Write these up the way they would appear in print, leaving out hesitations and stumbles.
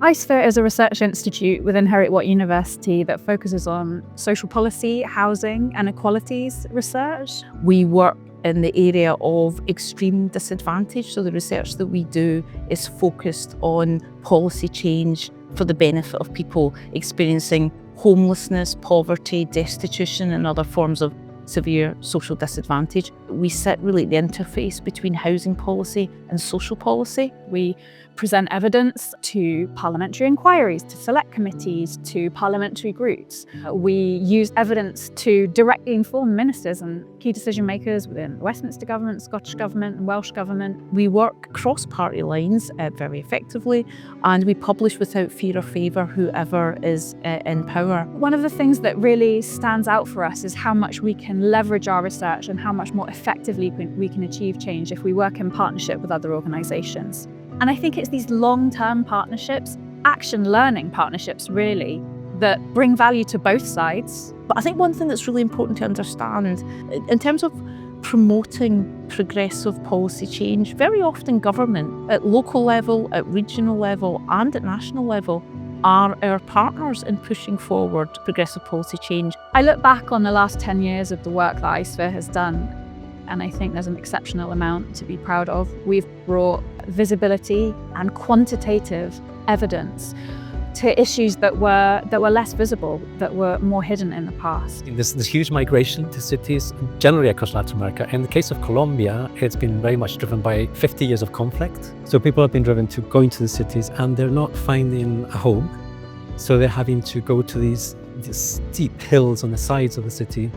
iSphere is a research institute within Heriot-Watt University that focuses on social policy, housing and equalities research. We work in the area of extreme disadvantage, so the research that we do is focused on policy change for the benefit of people experiencing homelessness, poverty, destitution and other forms of severe social disadvantage. We sit really at the interface between housing policy and social policy. We present evidence to parliamentary inquiries, to select committees, to parliamentary groups. We use evidence to directly inform ministers and key decision makers within the Westminster government, Scottish government and Welsh government. We work cross party lines very effectively, and we publish without fear or favour whoever is in power. One of the things that really stands out for us is how much we can leverage our research and how much more effectively we can achieve change if we work in partnership with other organisations. And I think it's these long-term partnerships, action-learning partnerships really, that bring value to both sides. But I think one thing that's really important to understand, in terms of promoting progressive policy change, very often government at local level, at regional level and at national level are our partners in pushing forward progressive policy change. I look back on the last 10 years of the work that iSphere has done, and I think there's an exceptional amount to be proud of. We've brought visibility and quantitative evidence to issues that were less visible, that were more hidden in the past. There's this huge migration to cities, generally across Latin America. In the case of Colombia, it's been very much driven by 50 years of conflict. So people have been driven to go into the cities and they're not finding a home. So they're having to go to these steep hills on the sides of the city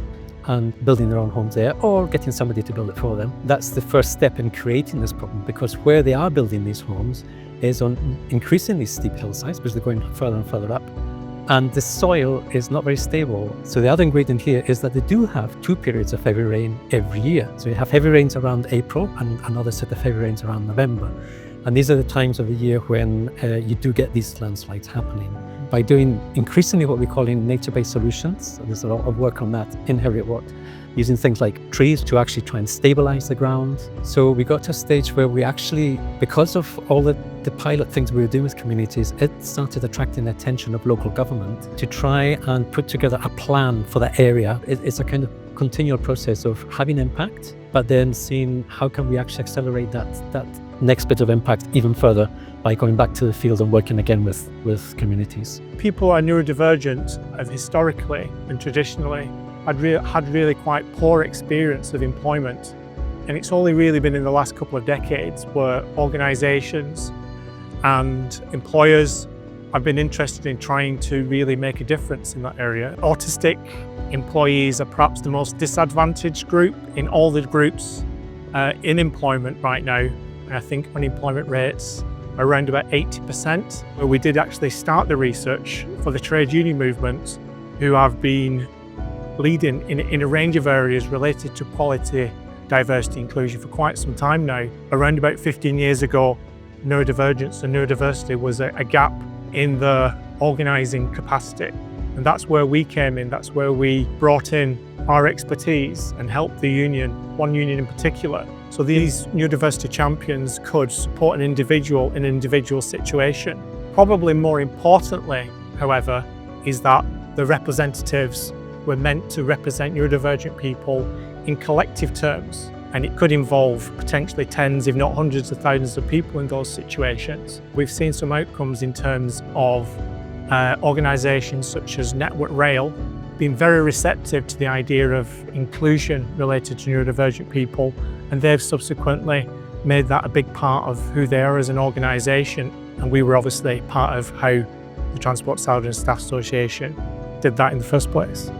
and building their own homes there, or getting somebody to build it for them. That's the first step in creating this problem, because where they are building these homes is on increasingly steep hillsides, because they're going further and further up. And the soil is not very stable. So the other ingredient here is that they do have 2 periods of heavy rain every year. So you have heavy rains around April and another set of heavy rains around November. And these are the times of the year when you do get these landslides happening. By doing increasingly what we call in nature-based solutions, so there's a lot of work on that in Heriot-Watt, using things like trees to actually try and stabilize the ground. So we got to a stage where we actually, because of all the pilot things we were doing with communities, it started attracting the attention of local government to try and put together a plan for that area. It's a kind of continual process of having impact, but then seeing how can we actually accelerate that next bit of impact even further by going back to the field and working again with communities. People who are neurodivergent have historically and traditionally had really quite poor experience of employment. And it's only really been in the last couple of decades where organisations and employers have been interested in trying to really make a difference in that area. Autistic employees are perhaps the most disadvantaged group in all the groups in employment right now. And I think unemployment rates are around about 80%. Where we did actually start the research for the trade union movement, who have been leading in a range of areas related to quality, diversity, inclusion for quite some time now. Around about 15 years ago, neurodivergence and neurodiversity was a gap in the organising capacity. And that's where we came in, that's where we brought in our expertise and helped the union, one union in particular. So these neurodiversity champions could support an individual in an individual situation. Probably more importantly, however, is that the representatives were meant to represent neurodivergent people in collective terms. And it could involve potentially tens, if not hundreds of thousands of people in those situations. We've seen some outcomes in terms of organisations such as Network Rail being very receptive to the idea of inclusion related to neurodivergent people, and they've subsequently made that a big part of who they are as an organisation. And we were obviously part of how the Transport Salary and Staff Association did that in the first place.